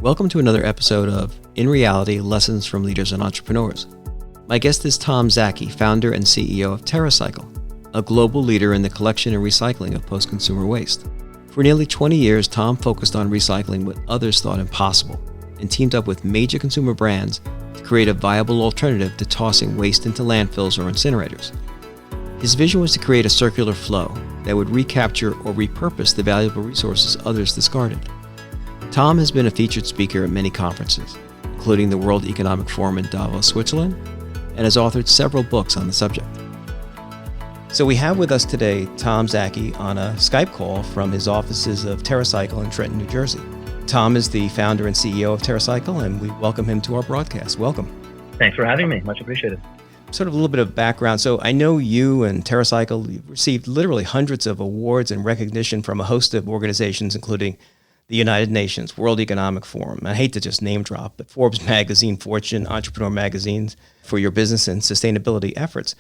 Welcome to another episode of In Reality, Lessons from Leaders and Entrepreneurs. My guest is Tom Szaky, founder and CEO of TerraCycle, a global leader in the collection and recycling of post-consumer waste. For nearly 20 years, Tom focused on recycling what others thought impossible and teamed up with major consumer brands to create a viable alternative to tossing waste into landfills or incinerators. His vision was to create a circular flow that would recapture or repurpose the valuable resources others discarded. Tom has been a featured speaker at many conferences, including the World Economic Forum in Davos, Switzerland, and has authored several books on the subject. So we have with us today Tom Szaky on a Skype call from his offices of TerraCycle in Trenton, New Jersey. Tom is the founder and CEO of TerraCycle, and we welcome him to our broadcast. Welcome. Thanks for having me. Much appreciated. Sort of a little bit of background. So I know you and TerraCycle, you've received literally hundreds of awards and recognition from a host of organizations, including the United Nations, World Economic Forum. I hate to just name drop, but Forbes magazine, Fortune, Entrepreneur magazines for your business and sustainability efforts.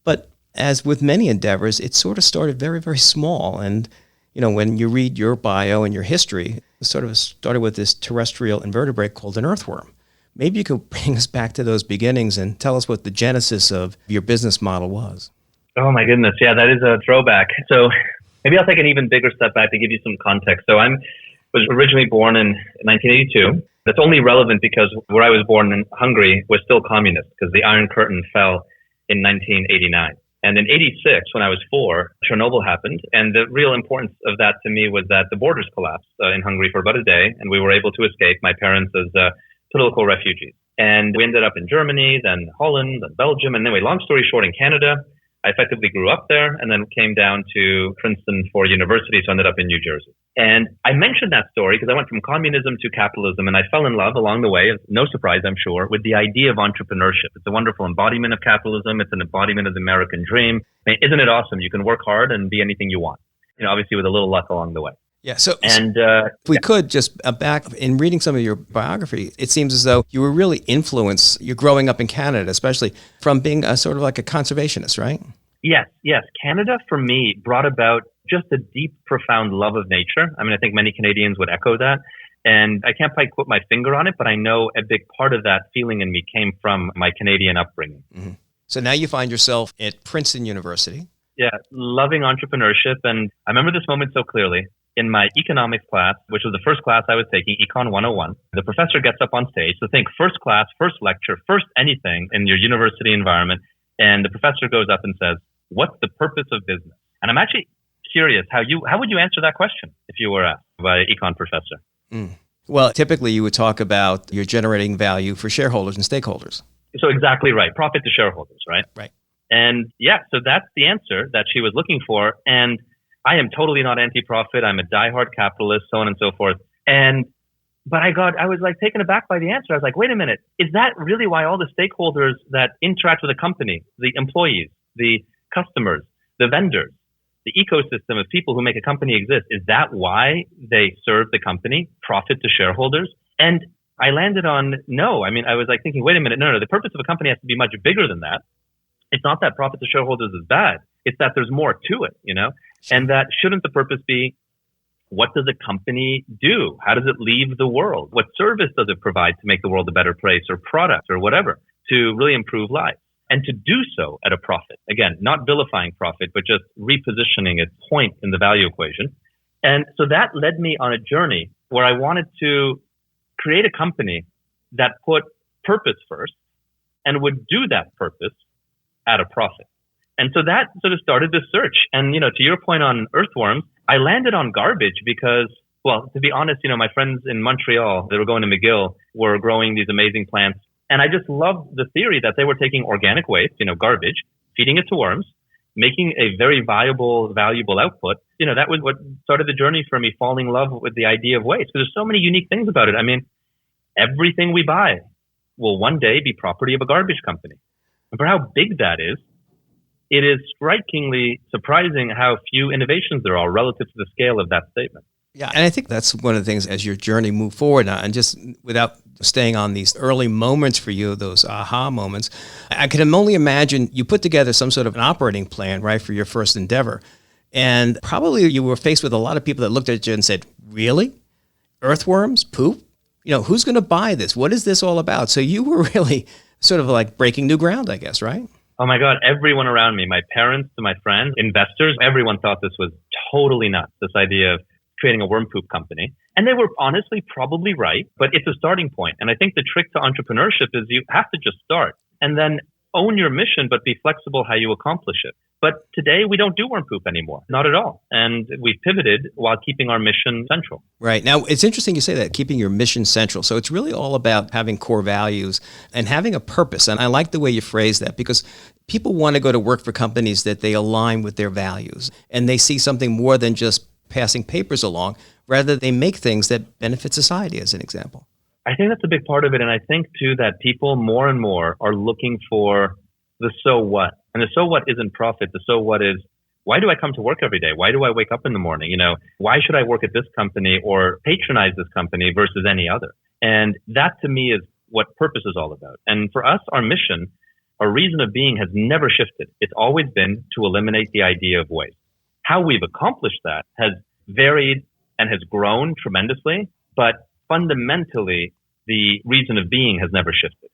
But as with many endeavors, it sort of started very, very small. And, you know, when you read your bio and your history, it sort of started with this terrestrial invertebrate called an earthworm. Maybe you could bring us back to those beginnings and tell us what the genesis of your business model was. Oh, my goodness. Yeah, that is a throwback. So maybe I'll take an even bigger step back to give you some context. So I was originally born in 1982. That's only relevant because where I was born in Hungary was still communist because the Iron Curtain fell in 1989. And in 86, when I was 4, Chernobyl happened. And the real importance of that to me was that the borders collapsed in Hungary for about a day, and we were able to escape, my parents as political refugees. And we ended up in Germany, then Holland, then Belgium, and anyway, long story short, in Canada. I effectively grew up there and then came down to Princeton for university, so I ended up in New Jersey. And I mentioned that story because I went from communism to capitalism, and I fell in love along the way, no surprise, I'm sure, with the idea of entrepreneurship. It's a wonderful embodiment of capitalism. It's an embodiment of the American dream. I mean, isn't it awesome? You can work hard and be anything you want, you know, obviously with a little luck along the way. Yeah. So if we could just back in reading some of your biography, it seems as though you were really influenced, you're growing up in Canada, especially from being a sort of like a conservationist, right? Yes. Canada for me brought about just a deep, profound love of nature. I mean, I think many Canadians would echo that. And I can't quite put my finger on it, but I know a big part of that feeling in me came from my Canadian upbringing. Mm-hmm. So now you find yourself at Princeton University. Yeah, loving entrepreneurship. And I remember this moment so clearly. In my economics class, which was the first class I was taking, Econ 101, the professor gets up on stage. So think first class, first lecture, first anything in your university environment. And the professor goes up and says, "What's the purpose of business?" And I'm actually curious, how would you answer that question if you were asked by an econ professor? Well, typically you would talk about you're generating value for shareholders and stakeholders. So exactly right. Profit to shareholders, right? Right. And yeah, so that's the answer that she was looking for. And I am totally not anti-profit. I'm a diehard capitalist, so on and so forth. But I was like taken aback by the answer. I was like, wait a minute, is that really why all the stakeholders that interact with a company, the employees, the customers, the vendors, the ecosystem of people who make a company exist, is that why they serve the company, profit to shareholders? And I landed on no. I mean, I was like thinking, wait a minute, no, the purpose of a company has to be much bigger than that. It's not that profit to shareholders is bad. It's that there's more to it, you know? And that shouldn't the purpose be, what does a company do? How does it leave the world? What service does it provide to make the world a better place, or product or whatever, to really improve lives? And to do so at a profit. Again, not vilifying profit, but just repositioning its point in the value equation. And so that led me on a journey where I wanted to create a company that put purpose first and would do that purpose at a profit. And so that sort of started this search. And, you know, to your point on earthworms, I landed on garbage because, well, to be honest, you know, my friends in Montreal, they were going to McGill, were growing these amazing plants. And I just loved the theory that they were taking organic waste, you know, garbage, feeding it to worms, making a very valuable output. You know, that was what started the journey for me, falling in love with the idea of waste. Because there's so many unique things about it. I mean, everything we buy will one day be property of a garbage company. And for how big that is, it is strikingly surprising how few innovations there are relative to the scale of that statement. Yeah, and I think that's one of the things as your journey moved forward now, and just without staying on these early moments for you, those aha moments, I can only imagine you put together some sort of an operating plan, right, for your first endeavor. And probably you were faced with a lot of people that looked at you and said, really? Earthworms? Poop? who's going to buy this? What is this all about? So you were really sort of like breaking new ground, I guess, right? Oh my God, everyone around me, my parents to my friends, investors, everyone thought this was totally nuts, this idea of creating a worm poop company. And they were honestly probably right, but it's a starting point. And I think the trick to entrepreneurship is you have to just start and then own your mission, but be flexible how you accomplish it. But today we don't do worm poop anymore, not at all. And we've pivoted while keeping our mission central. Right. Now, it's interesting you say that, keeping your mission central. So it's really all about having core values and having a purpose. And I like the way you phrase that, because people want to go to work for companies that they align with their values and they see something more than just passing papers along. Rather, they make things that benefit society, as an example. I think that's a big part of it. And I think, too, that people more and more are looking for the so what. And the so what isn't profit. The so what is, why do I come to work every day? Why do I wake up in the morning? Why should I work at this company or patronize this company versus any other? And that, to me, is what purpose is all about. And for us, our mission, our reason of being has never shifted. It's always been to eliminate the idea of waste. How we've accomplished that has varied and has grown tremendously, but fundamentally, the reason of being has never shifted.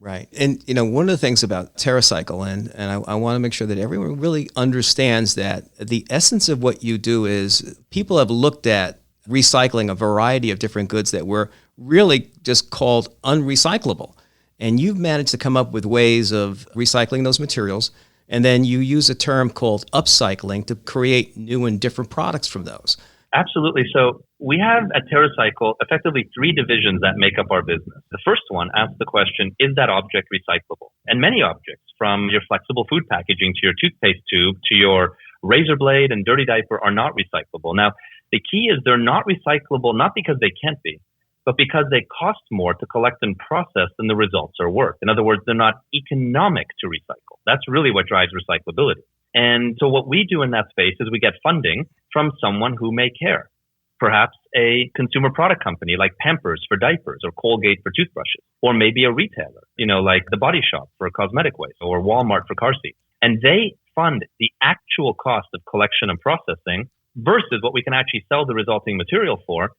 Right. And, one of the things about TerraCycle, and I want to make sure that everyone really understands that the essence of what you do is people have looked at recycling a variety of different goods that were really just called unrecyclable. And you've managed to come up with ways of recycling those materials. And then you use a term called upcycling to create new and different products from those. Absolutely. So we have at TerraCycle effectively 3 divisions that make up our business. The first one asks the question, is that object recyclable? And many objects, from your flexible food packaging to your toothpaste tube to your razor blade and dirty diaper, are not recyclable. Now, the key is they're not recyclable not because they can't be, but because they cost more to collect and process than the results are worth. In other words, they're not economic to recycle. That's really what drives recyclability. And so what we do in that space is we get funding from someone who may care. Perhaps a consumer product company like Pampers for diapers or Colgate for toothbrushes, or maybe a retailer, like The Body Shop for cosmetic waste or Walmart for car seats. And they fund the actual cost of collection and processing versus what we can actually sell the resulting material for.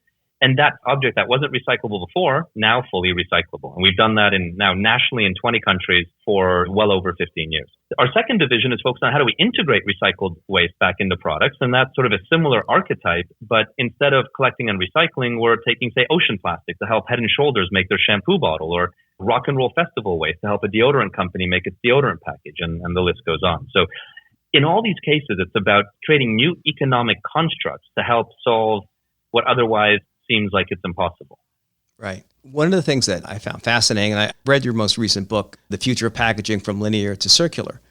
And that object that wasn't recyclable before, now fully recyclable. And we've done that now nationally in 20 countries for well over 15 years. Our second division is focused on how do we integrate recycled waste back into products. And that's sort of a similar archetype, but instead of collecting and recycling, we're taking, say, ocean plastic to help Head & Shoulders make their shampoo bottle, or Rock and Roll Festival waste to help a deodorant company make its deodorant package, and the list goes on. So in all these cases, it's about creating new economic constructs to help solve what otherwise seems like it's impossible. Right. One of the things that I found fascinating, and I read your most recent book, The Future of Packaging from Linear to Circular.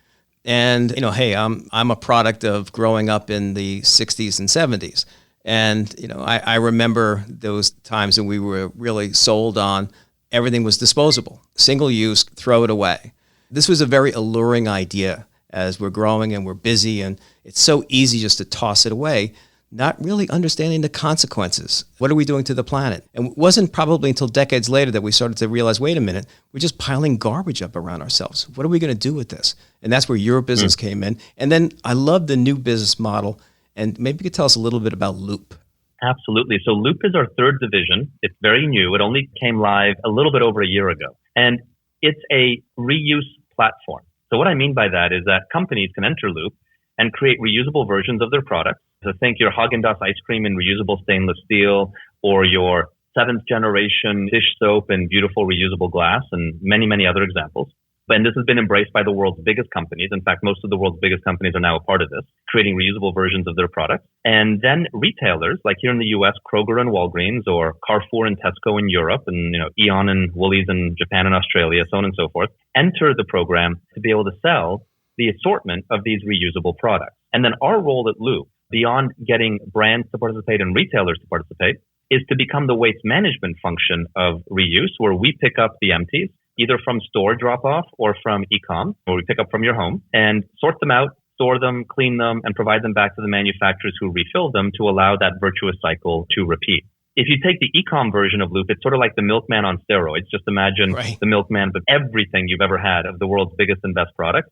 And, hey, I'm a product of growing up in the 60s and 70s. And, I remember those times when we were really sold on everything was disposable, single use, throw it away. This was a very alluring idea as we're growing and we're busy, and it's so easy just to toss it away, not really understanding the consequences. What are we doing to the planet? And it wasn't probably until decades later that we started to realize, wait a minute, we're just piling garbage up around ourselves. What are we going to do with this? And that's where your business came in. And then I love the new business model. And maybe you could tell us a little bit about Loop. Absolutely. So Loop is our third division. It's very new. It only came live a little bit over a year ago. And it's a reuse platform. So what I mean by that is that companies can enter Loop and create reusable versions of their products. So think your Haagen-Dazs ice cream in reusable stainless steel, or your 7th generation dish soap in beautiful reusable glass, and many, many other examples. And this has been embraced by the world's biggest companies. In fact, most of the world's biggest companies are now a part of this, creating reusable versions of their products. And then retailers, like here in the US, Kroger and Walgreens, or Carrefour and Tesco in Europe, and Eon and Woolies in Japan and Australia, so on and so forth, enter the program to be able to sell the assortment of these reusable products. And then our role at Loop, beyond getting brands to participate and retailers to participate, is to become the waste management function of reuse, where we pick up the empties, either from store drop-off or from e-com, or we pick up from your home, and sort them out, store them, clean them, and provide them back to the manufacturers who refill them to allow that virtuous cycle to repeat. If you take the e-com version of Loop, it's sort of like the milkman on steroids. Just imagine the milkman with everything you've ever had of the world's biggest and best products.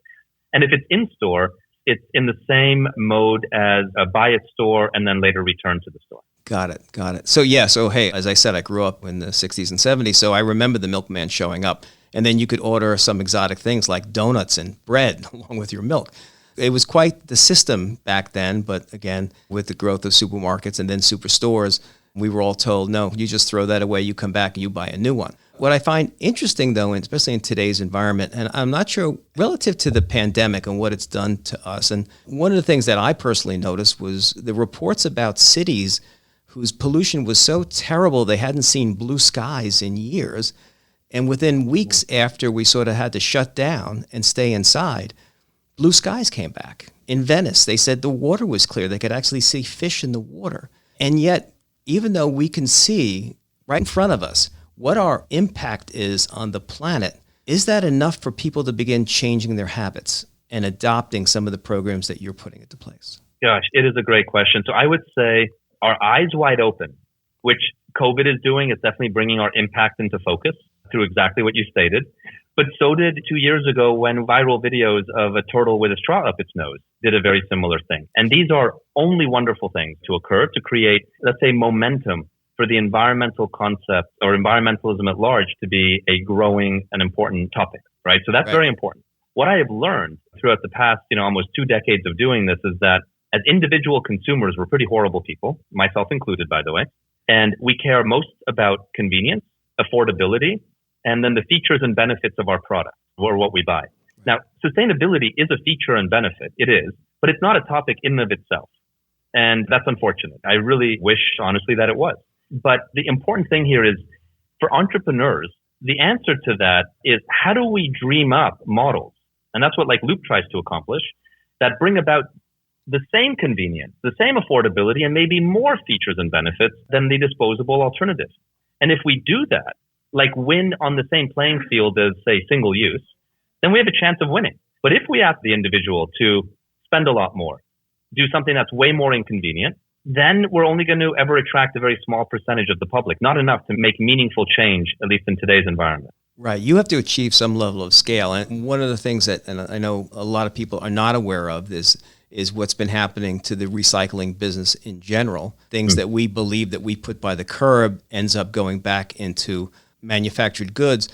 And if it's in-store, it's in the same mode as a buy at store and then later return to the store. Got it. Got it. So yeah, so hey, as I said, I grew up in the 60s and 70s, so I remember the milkman showing up. And then you could order some exotic things like donuts and bread along with your milk. It was quite the system back then, but again, with the growth of supermarkets and then superstores, we were all told, no, you just throw that away, you come back and you buy a new one. What I find interesting, though, and especially in today's environment, and I'm not sure relative to the pandemic and what it's done to us, and one of the things that I personally noticed was the reports about cities whose pollution was so terrible they hadn't seen blue skies in years. And within weeks after we sort of had to shut down and stay inside, blue skies came back. In Venice, they said the water was clear. They could actually see fish in the water. And yet, even though we can see right in front of us what our impact is on the planet, is that enough for people to begin changing their habits and adopting some of the programs that you're putting into place? Gosh, it is a great question. So I would say our eyes wide open, which COVID is doing. It's definitely bringing our impact into focus through exactly what you stated. But so did 2 years ago when viral videos of a turtle with a straw up its nose did a very similar thing. And these are only wonderful things to occur to create, let's say, momentum for the environmental concept or environmentalism at large to be a growing and important topic, right? So that's very important. What I have learned throughout the past, almost 2 decades of doing this is that as individual consumers, we're pretty horrible people, myself included, by the way. And we care most about convenience, affordability, and then the features and benefits of our product or what we buy. Now, sustainability is a feature and benefit. It is, but it's not a topic in and of itself. And that's unfortunate. I really wish, honestly, that it was. But the important thing here is for entrepreneurs, the answer to that is how do we dream up models? And that's what Loop tries to accomplish, that bring about the same convenience, the same affordability, and maybe more features and benefits than the disposable alternatives. And if we do that, win on the same playing field as, say, single use, then we have a chance of winning. But if we ask the individual to spend a lot more, do something that's way more inconvenient, then we're only going to ever attract a very small percentage of the public, not enough to make meaningful change, at least in today's environment. Right. You have to achieve some level of scale. And one of the things that, and I know a lot of people are not aware of this, is what's been happening to the recycling business in general. Things that we believe that we put by the curb ends up going back into manufactured goods.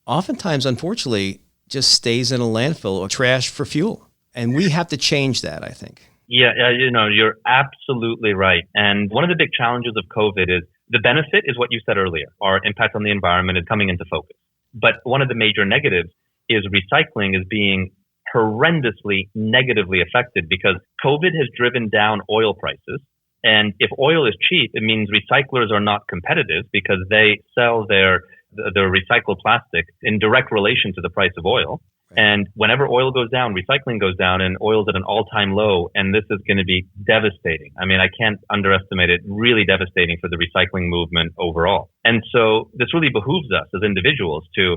Oftentimes, unfortunately, just stays in a landfill or trash for fuel. And we have to change that, I think. Yeah, you're absolutely right. And one of the big challenges of COVID is the benefit is what you said earlier. Our impact on the environment is coming into focus. But one of the major negatives is recycling is being horrendously negatively affected because COVID has driven down oil prices. And if oil is cheap, it means recyclers are not competitive because they sell their recycled plastic in direct relation to the price of oil. And whenever oil goes down, recycling goes down, and oil's at an all-time low. And this is going to be devastating. I mean, I can't underestimate it. Really devastating for the recycling movement overall. And so this really behooves us as individuals to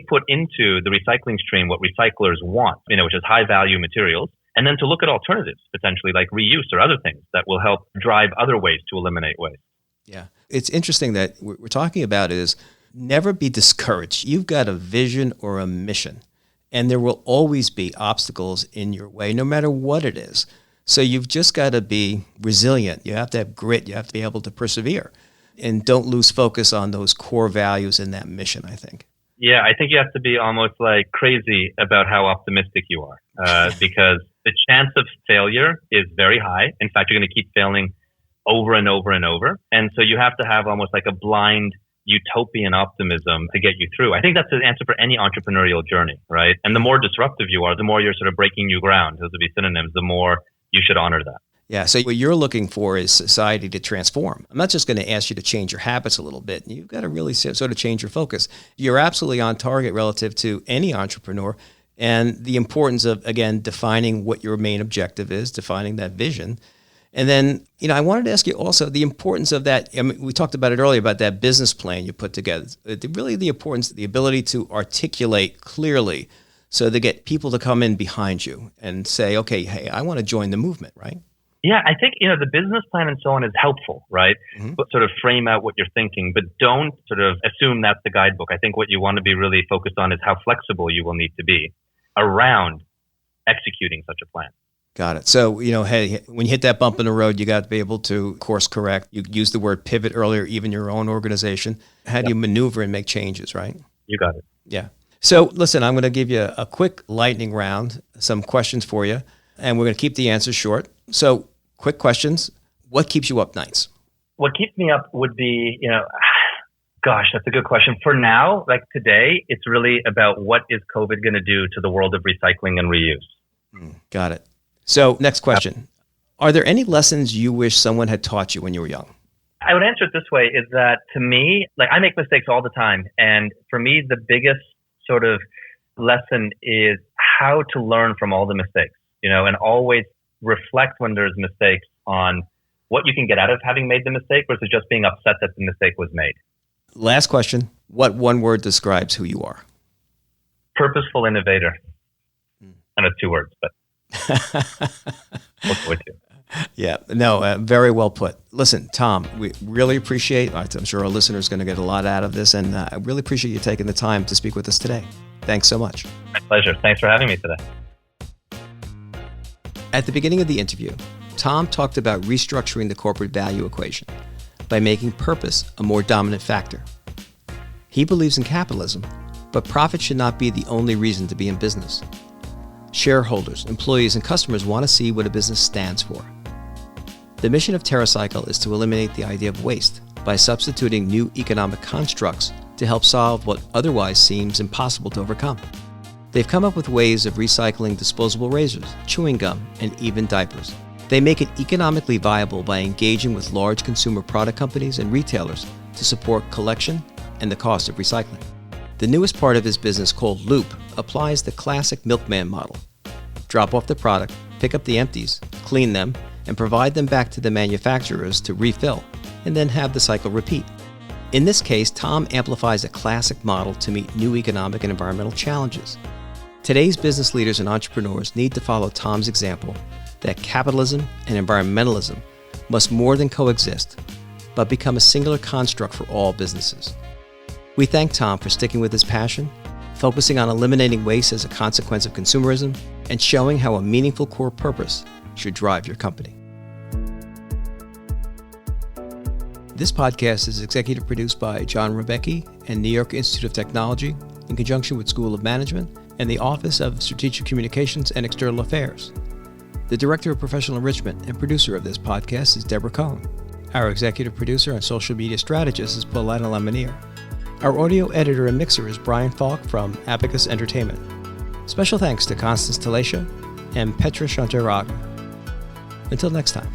put into the recycling stream what recyclers want, which is high-value materials, and then to look at alternatives, potentially like reuse or other things that will help drive other ways to eliminate waste. Yeah. It's interesting that what we're talking about is never be discouraged. You've got a vision or a mission, and there will always be obstacles in your way, no matter what it is. So you've just got to be resilient. You have to have grit. You have to be able to persevere. And don't lose focus on those core values in that mission, I think. Yeah, I think you have to be almost crazy about how optimistic you are because the chance of failure is very high. In fact, you're going to keep failing over and over and over. And so you have to have almost a blind utopian optimism to get you through. I think that's the answer for any entrepreneurial journey, right? And the more disruptive you are, the more you're sort of breaking new ground. Those would be synonyms. The more you should honor that. Yeah, so what you're looking for is society to transform. I'm not just going to ask you to change your habits a little bit. You've got to really sort of change your focus. You're absolutely on target relative to any entrepreneur and the importance of, again, defining what your main objective is, defining that vision. And then, I wanted to ask you also the importance of that. I mean, we talked about it earlier about that business plan you put together. Really the importance, the ability to articulate clearly so to get people to come in behind you and say, okay, hey, I want to join the movement, right? Yeah, I think, the business plan and so on is helpful, right? But sort of frame out what you're thinking, but don't sort of assume that's the guidebook. I think what you want to be really focused on is how flexible you will need to be around executing such a plan. Got it. So, hey, when you hit that bump in the road, you got to be able to course correct. You used the word pivot earlier, even your own organization. How do you maneuver and make changes, right? You got it. Yeah. So listen, I'm going to give you a quick lightning round, some questions for you, and we're going to keep the answers short. So quick questions. What keeps you up nights? What keeps me up would be, gosh, that's a good question. For now, like today, it's really about what is COVID going to do to the world of recycling and reuse. Got it. So next question. Are there any lessons you wish someone had taught you when you were young? I would answer it this way, is that to me, like I make mistakes all the time. And for me, the biggest sort of lesson is how to learn from all the mistakes, and always reflect when there's mistakes on what you can get out of having made the mistake versus just being upset that the mistake was made. Last question. What one word describes who you are? Purposeful Innovator. And it's 2 words, but we'll go with you. Yeah, no, very well put. Listen, Tom, we really appreciate, I'm sure our listeners are going to get a lot out of this, and I really appreciate you taking the time to speak with us today. Thanks so much. My pleasure. Thanks for having me today. At the beginning of the interview, Tom talked about restructuring the corporate value equation by making purpose a more dominant factor. He believes in capitalism, but profit should not be the only reason to be in business. Shareholders, employees, and customers want to see what a business stands for. The mission of TerraCycle is to eliminate the idea of waste by substituting new economic constructs to help solve what otherwise seems impossible to overcome. They've come up with ways of recycling disposable razors, chewing gum, and even diapers. They make it economically viable by engaging with large consumer product companies and retailers to support collection and the cost of recycling. The newest part of his business, called Loop, applies the classic milkman model. Drop off the product, pick up the empties, clean them, and provide them back to the manufacturers to refill, and then have the cycle repeat. In this case, Tom amplifies a classic model to meet new economic and environmental challenges. Today's business leaders and entrepreneurs need to follow Tom's example that capitalism and environmentalism must more than coexist, but become a singular construct for all businesses. We thank Tom for sticking with his passion, focusing on eliminating waste as a consequence of consumerism, and showing how a meaningful core purpose should drive your company. This podcast is executive produced by John Rebecchi and New York Institute of Technology in conjunction with School of Management and the Office of Strategic Communications and External Affairs. The Director of Professional Enrichment and producer of this podcast is Deborah Cohn. Our executive producer and social media strategist is Paulina Lamanier. Our audio editor and mixer is Brian Falk from Abacus Entertainment. Special thanks to Constance Talacia and Petra Shantaraga. Until next time.